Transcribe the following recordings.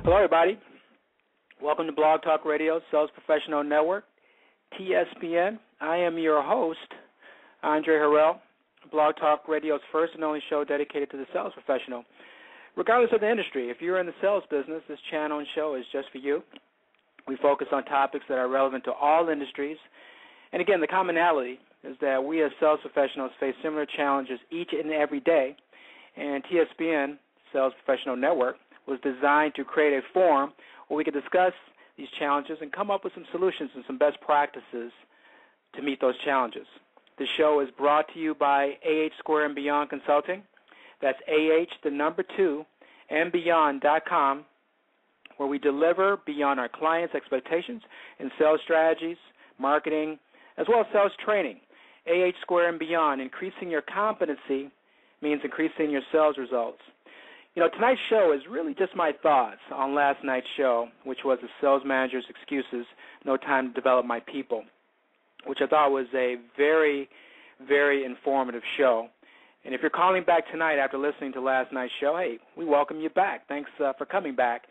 Hello, everybody. Welcome to Blog Talk Radio, Sales Professional Network, TSPN. I am your host, Andre Harrell, Blog Talk Radio's first and only show dedicated to the sales professional. Regardless of the industry, if you're in the sales business, this channel and show is just for you. We focus on topics that are relevant to all industries. And again, the commonality is that we as sales professionals face similar challenges each and every day. And TSPN, Sales Professional Network, was designed to create a forum where we could discuss these challenges and come up with some solutions and some best practices to meet those challenges. The show is brought to you by AH Square and Beyond Consulting. That's AH2 and Beyond.com, where we deliver beyond our clients' expectations in sales strategies, marketing, as well as sales training. AH Square and Beyond, increasing your competency means increasing your sales results. You know, tonight's show is really just my thoughts on last night's show, which was the Sales Manager's Excuses, No Time to Develop My People, which I thought was a very, very informative show. And if you're calling back tonight after listening to last night's show, hey, we welcome you back. Thanks for coming back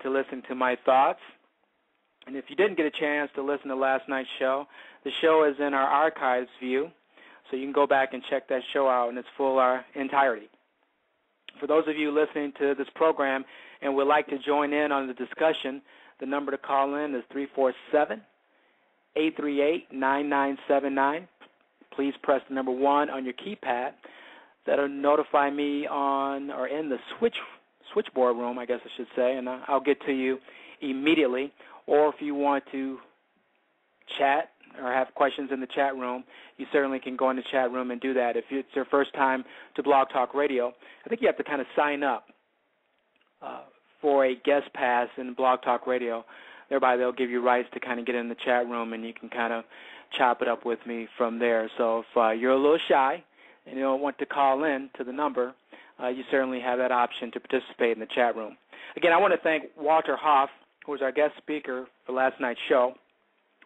to listen to my thoughts. And if you didn't get a chance to listen to last night's show, the show is in our archives view, so you can go back and check that show out in its full entirety. For those of you listening to this program and would like to join in on the discussion, the number to call in is 347-838-9979. Please press the number 1 on your keypad. That'll notify me on or in the switchboard room, I guess I should say, and I'll get to you immediately. Or if you want to chat or have questions in the chat room, you certainly can go in the chat room and do that. If it's your first time to Blog Talk Radio, I think you have to kind of sign up for a guest pass in Blog Talk Radio. Thereby, they'll give you rights to kind of get in the chat room, and you can kind of chop it up with me from there. So if you're a little shy and you don't want to call in to the number, you certainly have that option to participate in the chat room. Again, I want to thank Walter Hoff, who was our guest speaker for last night's show.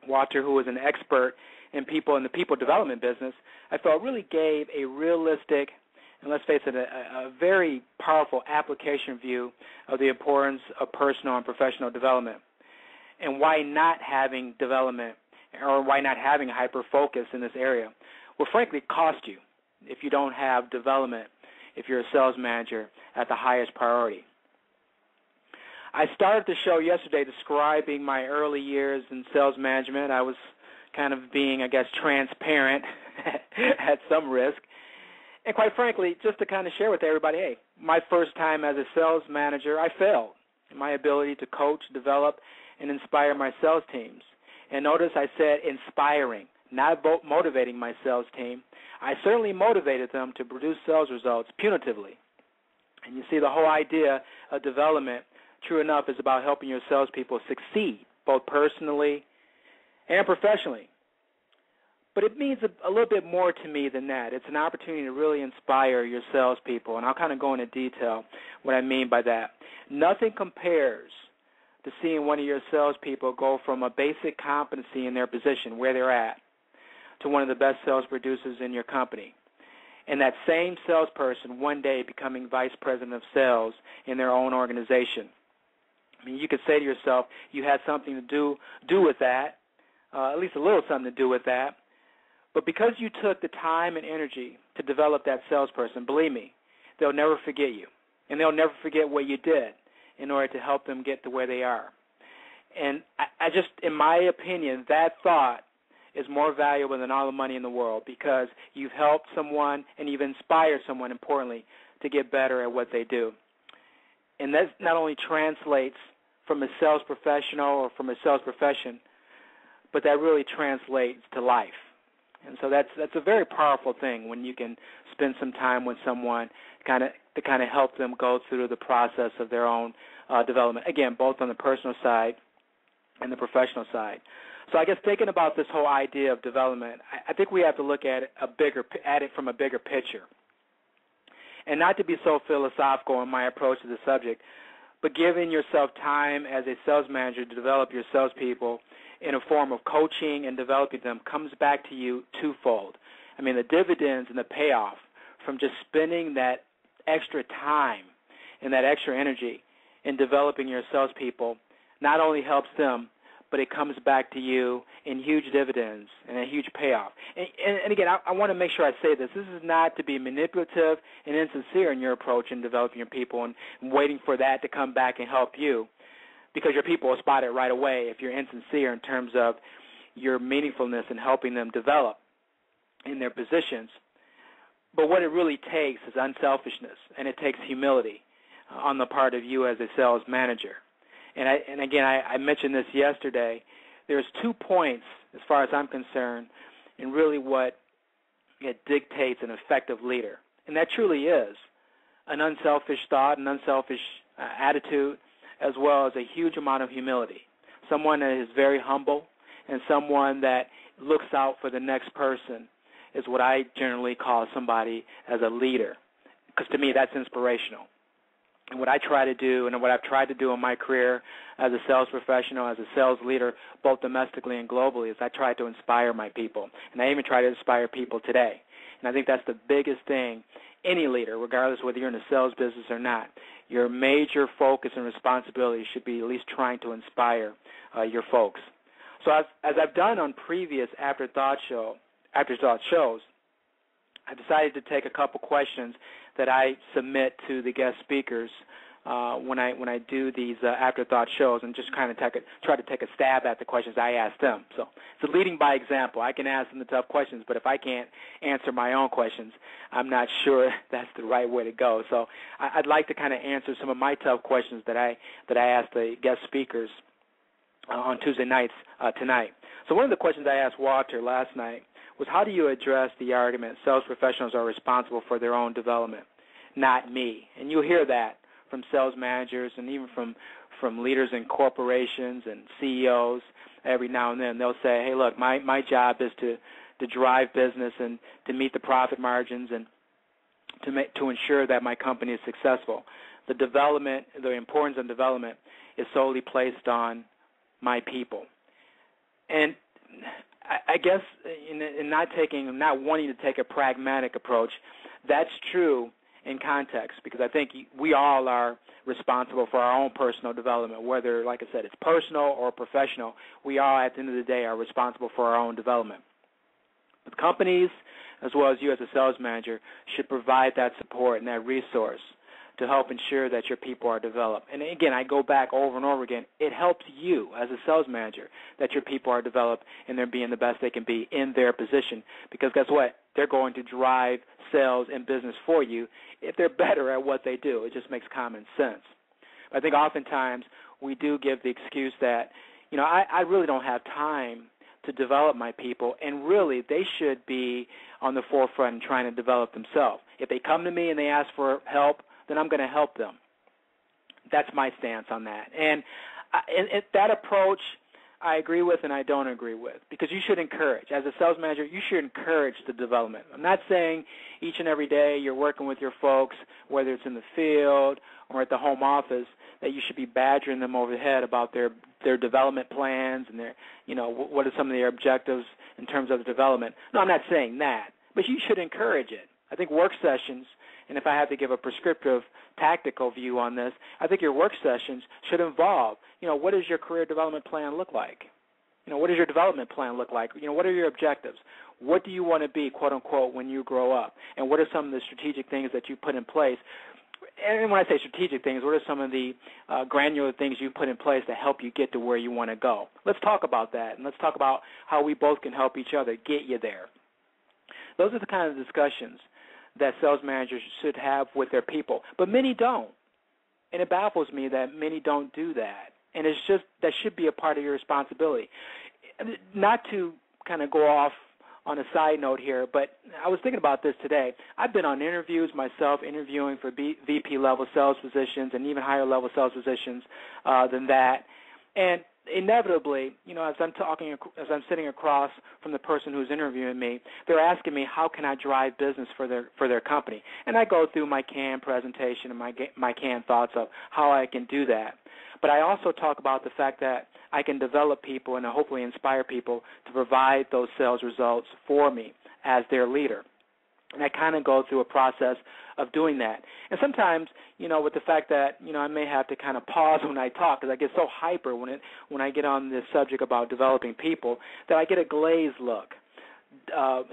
Walter, who is an expert in the people development business, I felt really gave a realistic and, let's face it, a very powerful application view of the importance of personal and professional development and why not having development or why not having a hyper-focus in this area will frankly cost you if you don't have development if you're a sales manager at the highest priority. I started the show yesterday describing my early years in sales management. I was kind of being, I guess, transparent at some risk. And quite frankly, just to kind of share with everybody, hey, my first time as a sales manager, I failed in my ability to coach, develop, and inspire my sales teams. And notice I said inspiring, not motivating my sales team. I certainly motivated them to produce sales results punitively. And you see, the whole idea of development, true enough, is about helping your salespeople succeed, both personally and professionally. But it means a little bit more to me than that. It's an opportunity to really inspire your salespeople, and I'll kind of go into detail what I mean by that. Nothing compares to seeing one of your salespeople go from a basic competency in their position, where they're at, to one of the best sales producers in your company. And that same salesperson one day becoming vice president of sales in their own organization. I mean, you could say to yourself, you had something to do with that, at least a little something to do with that. But because you took the time and energy to develop that salesperson, believe me, they'll never forget you. And they'll never forget what you did in order to help them get to where they are. And I just, in my opinion, that thought is more valuable than all the money in the world, because you've helped someone and you've inspired someone, importantly, to get better at what they do. And that not only translates from a sales professional or from a sales profession, but that really translates to life. And so that's a very powerful thing when you can spend some time with someone to help them go through the process of their own development, again, both on the personal side and the professional side. So I guess thinking about this whole idea of development, I think we have to look at it from a bigger picture. And not to be so philosophical in my approach to the subject, but giving yourself time as a sales manager to develop your salespeople in a form of coaching and developing them comes back to you twofold. I mean, the dividends and the payoff from just spending that extra time and that extra energy in developing your salespeople not only helps them, but it comes back to you in huge dividends and a huge payoff. And again, I want to make sure I say this. This is not to be manipulative and insincere in your approach in developing your people and waiting for that to come back and help you, because your people will spot it right away if you're insincere in terms of your meaningfulness in helping them develop in their positions. But what it really takes is unselfishness, and it takes humility on the part of you as a sales manager. And again, I mentioned this yesterday. There's 2 points, as far as I'm concerned, in really what it dictates an effective leader. And that truly is an unselfish thought, an unselfish attitude, as well as a huge amount of humility. Someone that is very humble and someone that looks out for the next person is what I generally call somebody as a leader, because to me that's inspirational. And what I try to do, and what I've tried to do in my career as a sales professional, as a sales leader, both domestically and globally, is I try to inspire my people. And I even try to inspire people today. And I think that's the biggest thing. Any leader, regardless whether you're in the sales business or not, your major focus and responsibility should be at least trying to inspire your folks. So as I've done on previous AfterThoughts shows, I decided to take a couple questions that I submit to the guest speakers when I do these AfterThoughts shows, and just kind of try to take a stab at the questions I ask them. So it's a leading by example. I can ask them the tough questions, but if I can't answer my own questions, I'm not sure that's the right way to go. So I'd like to kind of answer some of my tough questions that I ask the guest speakers on Tuesday nights tonight. So one of the questions I asked Walter last night was, how do you address the argument sales professionals are responsible for their own development, not me? And you'll hear that from sales managers and even from leaders in corporations and CEOs every now and then. They'll say, hey, look, my job is to drive business and to meet the profit margins and to ensure that my company is successful. The importance of development is solely placed on my people. And I guess in not wanting to take a pragmatic approach, that's true in context, because I think we all are responsible for our own personal development, whether, like I said, it's personal or professional. We all, at the end of the day, are responsible for our own development. But companies, as well as you as a sales manager, should provide that support and that resource to help ensure that your people are developed. And again, I go back over and over again, it helps you as a sales manager that your people are developed and they're being the best they can be in their position, because guess what? They're going to drive sales and business for you if they're better at what they do. It just makes common sense. I think oftentimes we do give the excuse that, I really don't have time to develop my people, and really they should be on the forefront and trying to develop themselves. If they come to me and they ask for help, then I'm going to help them. That's my stance on that. And that approach I agree with and I don't agree with, because you should encourage. As a sales manager, you should encourage the development. I'm not saying each and every day you're working with your folks, whether it's in the field or at the home office, that you should be badgering them over the head about their development plans and their, what are some of their objectives in terms of the development. No, I'm not saying that, but you should encourage it. I think work sessions, and if I have to give a prescriptive tactical view on this, I think your work sessions should involve, what does your career development plan look like? What does your development plan look like? What are your objectives? What do you want to be, quote unquote, when you grow up? And what are some of the strategic things that you put in place? And when I say strategic things, what are some of the granular things you put in place to help you get to where you want to go? Let's talk about that, and let's talk about how we both can help each other get you there. Those are the kind of discussions that sales managers should have with their people, but many don't. And it baffles me that many don't do that. And it's just, that should be a part of your responsibility. Not to kind of go off on a side note here, but I was thinking about this today. I've been on interviews myself, interviewing for VP-level sales positions and even higher-level sales positions than that. And inevitably, as I'm sitting across from the person who's interviewing me, they're asking me, how can I drive business for their company? And I go through my CAN presentation and my CAN thoughts of how I can do that. But I also talk about the fact that I can develop people and hopefully inspire people to provide those sales results for me as their leader. And I kind of go through a process of doing that. And sometimes, with the fact that, I may have to kind of pause when I talk because I get so hyper when I get on this subject about developing people that I get a glazed look.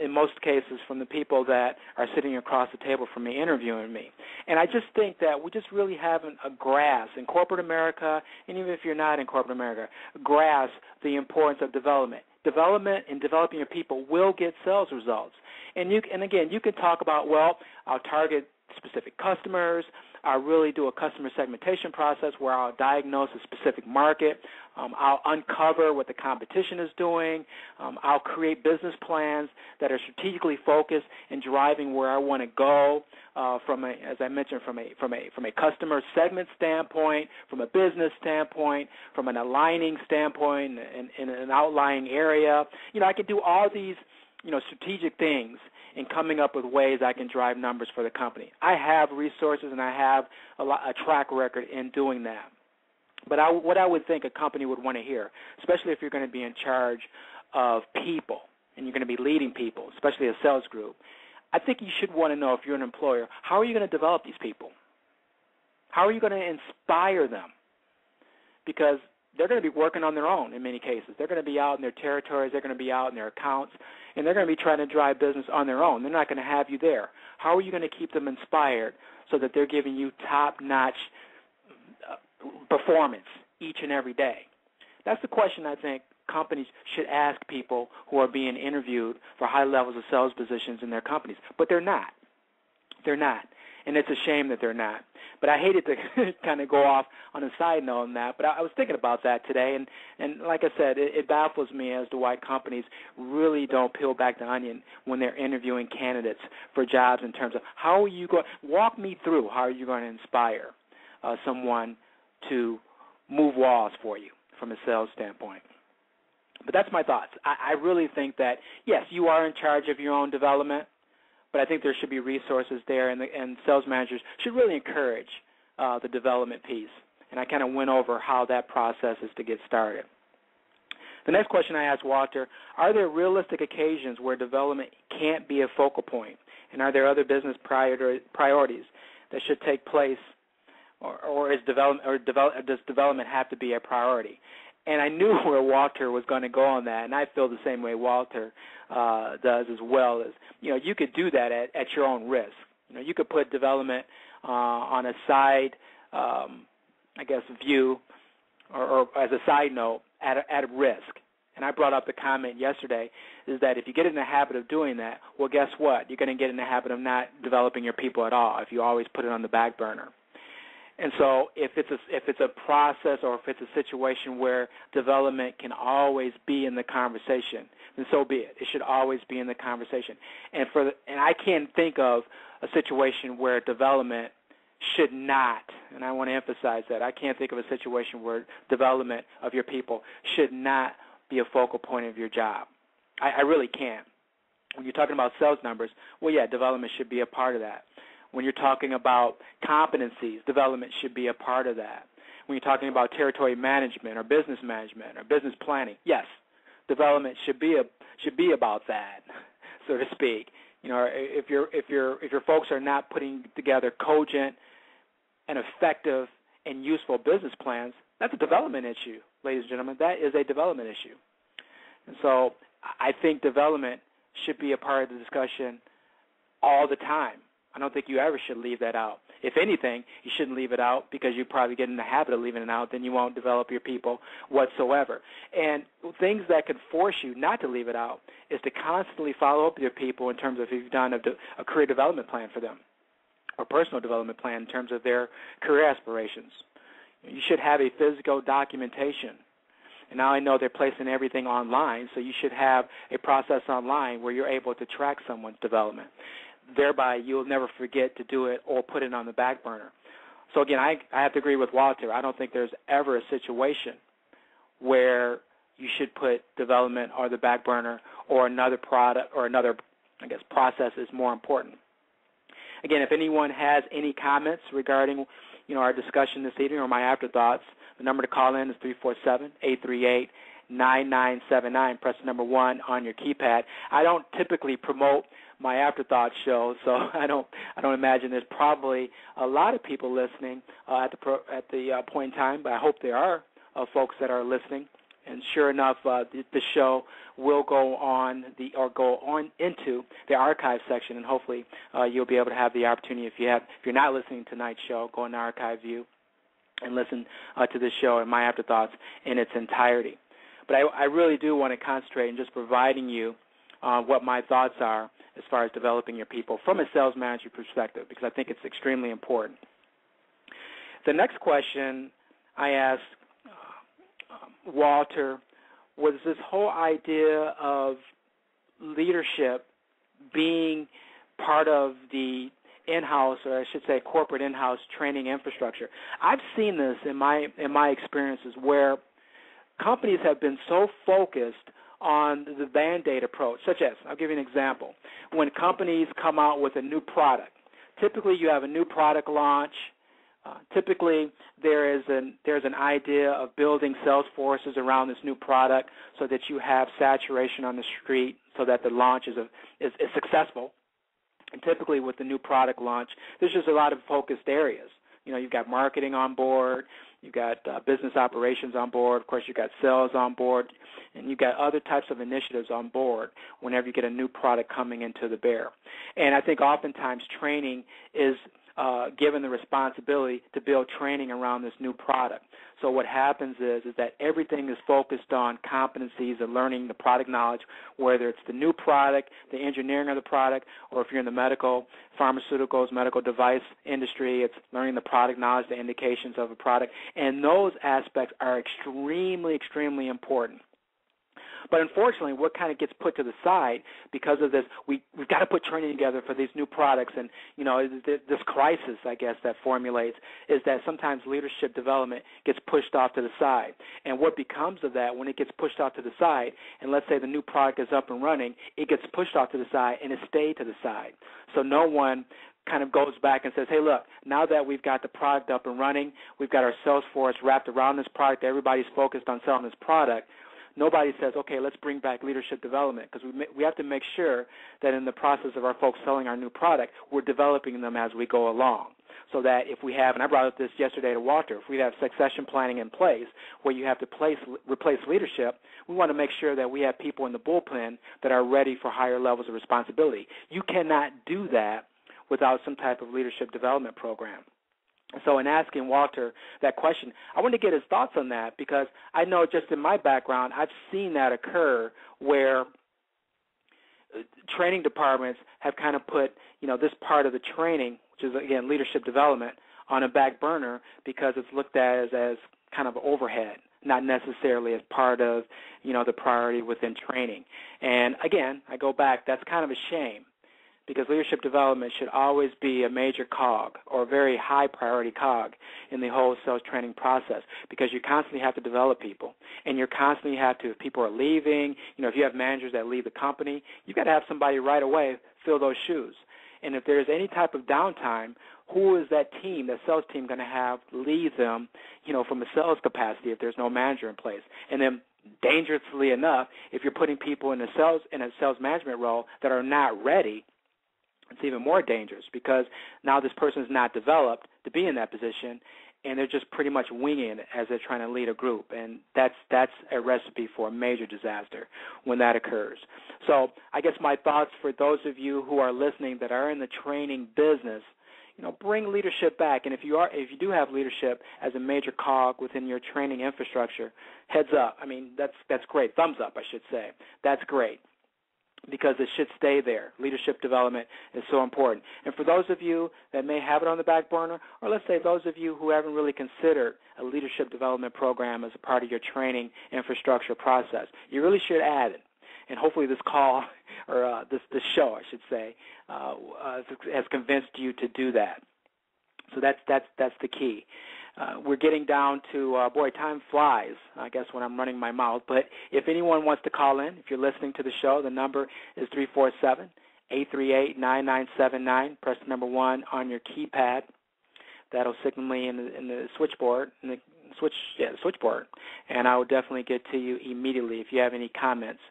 In most cases from the people that are sitting across the table from me interviewing me. And I just think that we just really haven't a grasp in corporate America, and even if you're not in corporate America, grasp the importance of development. Development and developing your people will get sales results. And again, you can talk about, well, I'll target specific customers. I'll really do a customer segmentation process where I'll diagnose a specific market. I'll uncover what the competition is doing. I'll create business plans that are strategically focused and driving where I want to go as I mentioned, from a customer segment standpoint, from a business standpoint, from an aligning standpoint in an outlying area. I can do all these strategic things in coming up with ways I can drive numbers for the company. I have resources and I have a track record in doing that. But what I would think a company would want to hear, especially if you're going to be in charge of people and you're going to be leading people, especially a sales group, I think you should want to know, if you're an employer, how are you going to develop these people? How are you going to inspire them? Because they're going to be working on their own in many cases. They're going to be out in their territories. They're going to be out in their accounts, and they're going to be trying to drive business on their own. They're not going to have you there. How are you going to keep them inspired so that they're giving you top-notch performance each and every day? That's the question I think companies should ask people who are being interviewed for high levels of sales positions in their companies. But they're not. They're not. And it's a shame that they're not. But I hated to kind of go off on a side note on that. But I was thinking about that today, and like I said, it baffles me as to why companies really don't peel back the onion when they're interviewing candidates for jobs in terms of how are you going – walk me through how are you going to inspire someone to move walls for you from a sales standpoint. But that's my thoughts. I really think that, yes, you are in charge of your own development, but I think there should be resources there, and sales managers should really encourage the development piece. And I kind of went over how that process is to get started. The next question I asked Walter, are there realistic occasions where development can't be a focal point? And are there other business priorities that should take place, or does development have to be a priority? And I knew where Walter was going to go on that, and I feel the same way Walter does as well. As you could do that at your own risk. You could put development on a side, view, or as a side note, at risk. And I brought up the comment yesterday is that if you get in the habit of doing that, well, guess what? You're going to get in the habit of not developing your people at all if you always put it on the back burner. And so if it's a process or if it's a situation where development can always be in the conversation, then so be it. It should always be in the conversation. And I can't think of a situation where development should not, and I want to emphasize that, I can't think of a situation where development of your people should not be a focal point of your job. I really can't. When you're talking about sales numbers, well, yeah, development should be a part of that. When you're talking about competencies, development should be a part of that. When you're talking about territory management or business planning, yes, development should be about that, so to speak. If your folks are not putting together cogent and effective and useful business plans, that's a development issue, ladies and gentlemen. That is a development issue. And so I think development should be a part of the discussion all the time. I don't think you ever should leave that out. If anything, you shouldn't leave it out because you probably get in the habit of leaving it out, then you won't develop your people whatsoever. And things that could force you not to leave it out is to constantly follow up with your people in terms of if you've done a career development plan for them or personal development plan in terms of their career aspirations. You should have a physical documentation. And now I know they're placing everything online, so you should have a process online where you're able to track someone's development. Thereby, you'll never forget to do it or put it on the back burner. So, again, I have to agree with Walter. I don't think there's ever a situation where you should put development on the back burner or another product or another, process is more important. Again, if anyone has any comments regarding, our discussion this evening or my afterthoughts, the number to call in is 347-838-9979. Press the number 1 on your keypad. I don't typically promote my AfterThoughts show, so I don't imagine there's probably a lot of people listening at the point in time, but I hope there are folks that are listening. And sure enough, the show will go on into the archive section, and hopefully you'll be able to have the opportunity if you're not listening to tonight's show, go in the archive view and listen to this show and my AfterThoughts in its entirety. But I really do want to concentrate on just providing you what my thoughts are as far as developing your people from a sales manager perspective, because I think it's extremely important. The next question I asked Walter was this whole idea of leadership being part of the in-house, or I should say corporate in-house training infrastructure. I've seen this in my experiences where companies have been so focused on the Band-Aid approach, such as, I'll give you an example. When companies come out with a new product, typically you have a new product launch. Typically, there's an idea of building sales forces around this new product so that you have saturation on the street so that the launch is successful. And typically with the new product launch, there's just a lot of focused areas. You've got marketing on board, you've got business operations on board, of course you've got sales on board, and you've got other types of initiatives on board whenever you get a new product coming into the bear. And I think oftentimes training is given the responsibility to build training around this new product. So what happens is that everything is focused on competencies of learning the product knowledge, whether it's the new product, the engineering of the product, or if you're in the medical, pharmaceuticals, medical device industry, it's learning the product knowledge, the indications of a product. And those aspects are extremely, extremely important. But unfortunately, what kind of gets put to the side because of this, we've got to put training together for these new products, and this crisis, I guess, that formulates is that sometimes leadership development gets pushed off to the side. And what becomes of that when it gets pushed off to the side, and let's say the new product is up and running, it gets pushed off to the side and it stayed to the side. So no one kind of goes back and says, hey, look, now that we've got the product up and running, we've got our sales force wrapped around this product, everybody's focused on selling this product. Nobody says, okay, let's bring back leadership development, because we have to make sure that in the process of our folks selling our new product, we're developing them as we go along. So that if we have, and I brought up this yesterday to Walter, if we have succession planning in place where you have to replace leadership, we want to make sure that we have people in the bullpen that are ready for higher levels of responsibility. You cannot do that without some type of leadership development program. So in asking Walter that question, I want to get his thoughts on that, because I know just in my background, I've seen that occur where training departments have kind of put, this part of the training, which is, again, leadership development, on a back burner because it's looked at as kind of overhead, not necessarily as part of, the priority within training. And, again, I go back, that's kind of a shame, because leadership development should always be a major cog or a very high priority cog in the whole sales training process, because you constantly have to develop people, and you constantly have to, if people are leaving, if you have managers that leave the company, you've got to have somebody right away fill those shoes. And if there's any type of downtime, who is that sales team going to have lead them, from a sales capacity if there's no manager in place? And then dangerously enough, if you're putting people in a sales management role that are not ready, it's even more dangerous, because now this person is not developed to be in that position, and they're just pretty much winging it as they're trying to lead a group. And that's a recipe for a major disaster when that occurs. So I guess my thoughts for those of you who are listening that are in the training business, bring leadership back. And if you do have leadership as a major cog within your training infrastructure, heads up. I mean, that's great. Thumbs up, I should say. That's great, because it should stay there. Leadership development is so important. And for those of you that may have it on the back burner, or let's say those of you who haven't really considered a leadership development program as a part of your training infrastructure process, you really should add it. And hopefully this call, or this show, I should say, has convinced you to do that. So that's the key. We're getting down to, time flies, I guess, when I'm running my mouth. But if anyone wants to call in, if you're listening to the show, the number is 347-838-9979. Press the number 1 on your keypad. That'll signal me in the switchboard, in switchboard, and I will definitely get to you immediately if you have any comments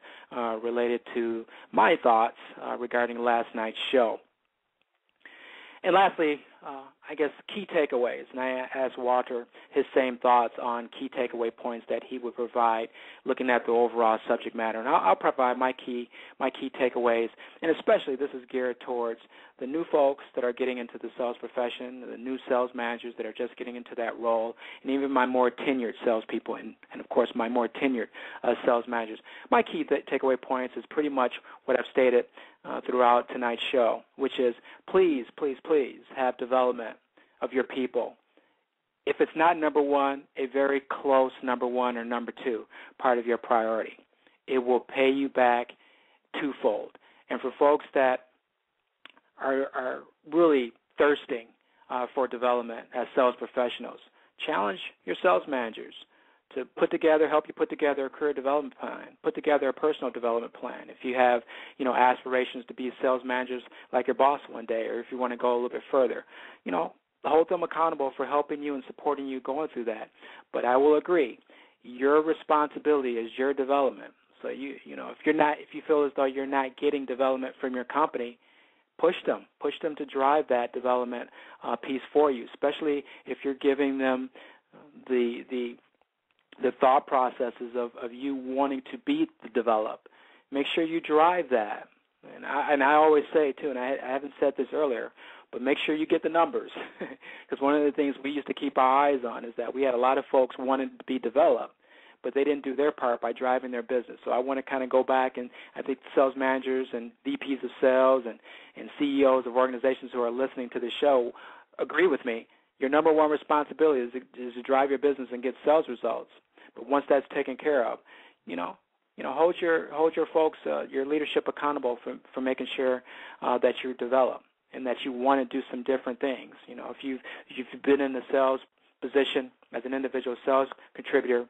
related to my thoughts regarding last night's show. And lastly, I guess key takeaways, and I asked Walter his same thoughts on key takeaway points that he would provide looking at the overall subject matter. And I'll provide my key takeaways, and especially this is geared towards the new folks that are getting into the sales profession, the new sales managers that are just getting into that role, and even my more tenured salespeople and of course, my more tenured sales managers. My key takeaway points is pretty much what I've stated throughout tonight's show, which is please, please, please have development of your people. If it's not number one, a very close number one or number two part of your priority. It will pay you back twofold. And for folks that are really thirsting for development as sales professionals, challenge your sales managers to help you put together a career development plan, put together a personal development plan. If you have, aspirations to be sales managers like your boss one day, or if you want to go a little bit further, hold them accountable for helping you and supporting you going through that. But I will agree, your responsibility is your development. So if you feel as though you're not getting development from your company, push them to drive that development piece for you, especially if you're giving them the thought processes of you wanting to be developed. Make sure you drive that. And I always say, too, and I haven't said this earlier, but make sure you get the numbers. Because one of the things we used to keep our eyes on is that we had a lot of folks wanting to be developed, but they didn't do their part by driving their business. So I want to kind of go back, and I think sales managers and VPs of sales and CEOs of organizations who are listening to the show agree with me. Your number one responsibility is to drive your business and get sales results. But once that's taken care of, hold your folks, your leadership accountable for making sure that you develop and that you want to do some different things. If you've been in the sales position as an individual sales contributor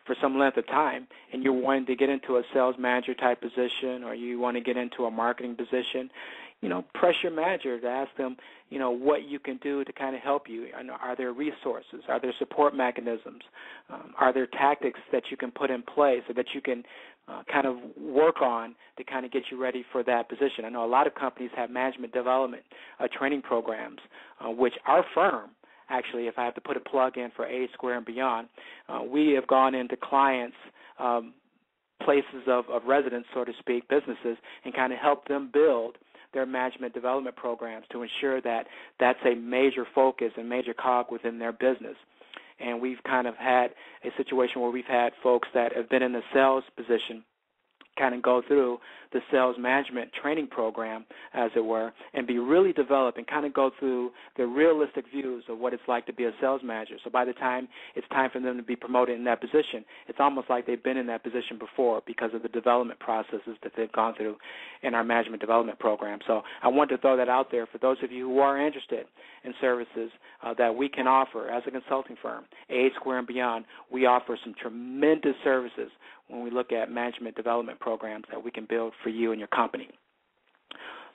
for some length of time and you're wanting to get into a sales manager type position, or you want to get into a marketing position, press your manager to ask them, what you can do to kind of help you. Are there resources? Are there support mechanisms? Are there tactics that you can put in place so that you can kind of work on to kind of get you ready for that position? I know a lot of companies have management development training programs, which our firm, actually, if I have to put a plug in for A Square and Beyond, we have gone into clients' places of residence, so to speak, businesses, and kind of help them build their management development programs to ensure that that's a major focus and major cog within their business. And we've kind of had a situation where we've had folks that have been in the sales position kind of go through the sales management training program, as it were, and be really developed and kind of go through the realistic views of what it's like to be a sales manager. So by the time it's time for them to be promoted in that position, it's almost like they've been in that position before because of the development processes that they've gone through in our management development program. So I want to throw that out there for those of you who are interested in services that we can offer as a consulting firm. A Square and Beyond, we offer some tremendous services when we look at management development programs that we can build for you and your company.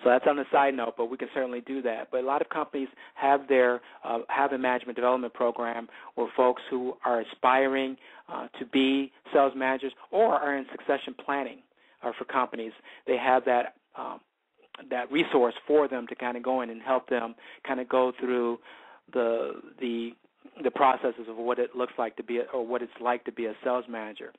So that's on the side note, but we can certainly do that. But a lot of companies have a management development program where folks who are aspiring to be sales managers or are in succession planning for companies, they have that resource for them to kind of go in and help them kind of go through the processes of what it looks like to be or what it's like to be a sales manager.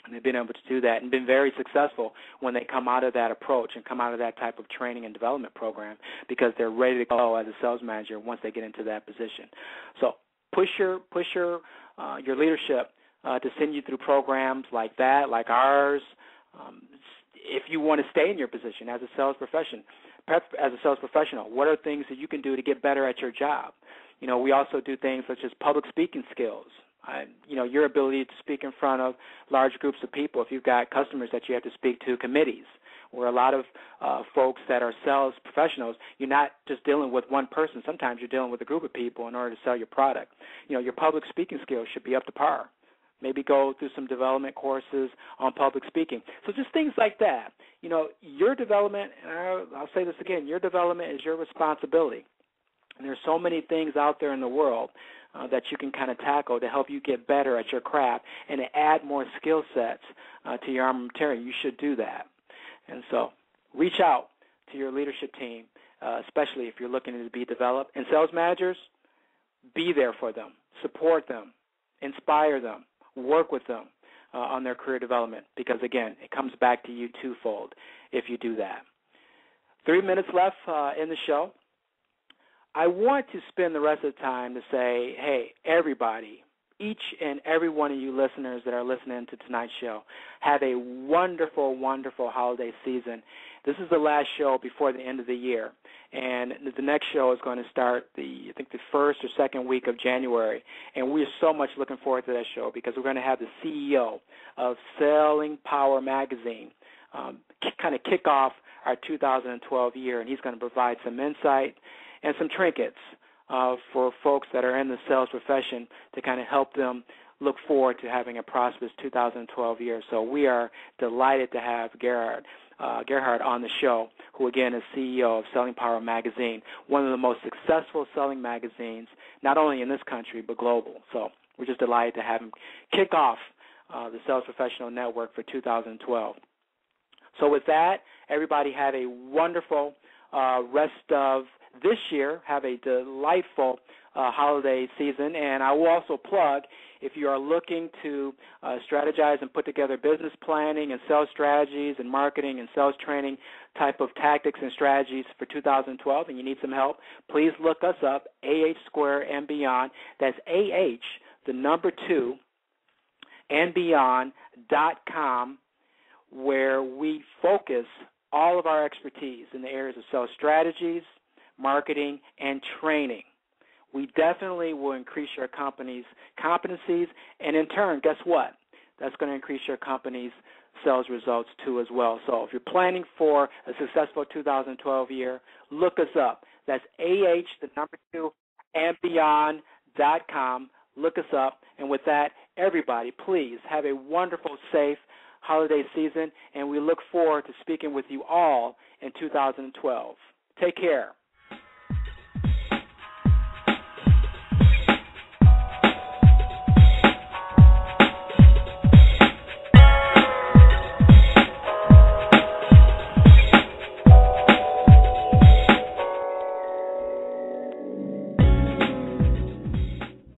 And they've been able to do that and been very successful when they come out of that approach and come out of that type of training and development program because they're ready to go as a sales manager once they get into that position. So push your leadership to send you through programs like that, like ours. If you want to stay in your position as a sales professional, what are things that you can do to get better at your job? We also do things such as public speaking skills. Your ability to speak in front of large groups of people. If you've got customers that you have to speak to, committees, where a lot of folks that are sales professionals, you're not just dealing with one person. Sometimes you're dealing with a group of people in order to sell your product. Your public speaking skills should be up to par. Maybe go through some development courses on public speaking. So just things like that. Your development, and I'll say this again, your development is your responsibility. And there's so many things out there in the world that you can kind of tackle to help you get better at your craft and to add more skill sets to your armamentarium. You should do that. And so reach out to your leadership team, especially if you're looking to be developed. And sales managers, be there for them, support them, inspire them, work with them on their career development because, again, it comes back to you twofold if you do that. 3 minutes left in the show. I want to spend the rest of the time to say, hey, everybody, each and every one of you listeners that are listening to tonight's show, have a wonderful, wonderful holiday season. This is the last show before the end of the year, and the next show is going to start the first or second week of January, and we are so much looking forward to that show because we're going to have the CEO of Selling Power Magazine kind of kick off our 2012 year, and he's going to provide some insight and some trinkets for folks that are in the sales profession to kind of help them look forward to having a prosperous 2012 year. So we are delighted to have Gerhard on the show, who again is CEO of Selling Power Magazine, one of the most successful selling magazines, not only in this country but global. So we're just delighted to have him kick off the Sales Professional Network for 2012. So with that, everybody have a wonderful rest of this year. Have a delightful holiday season. And I will also plug, if you are looking to strategize and put together business planning and sales strategies and marketing and sales training type of tactics and strategies for 2012 and you need some help, please look us up, AH Square and Beyond. That's AH, the number 2, and Beyond.com, where we focus all of our expertise in the areas of sales strategies, marketing, and training. We definitely will increase your company's competencies, and in turn, guess what? That's going to increase your company's sales results too as well. So if you're planning for a successful 2012 year, look us up. That's AH, the number 2, and Beyond.com. Look us up. And with that, everybody, please have a wonderful, safe holiday season, and we look forward to speaking with you all in 2012. Take care.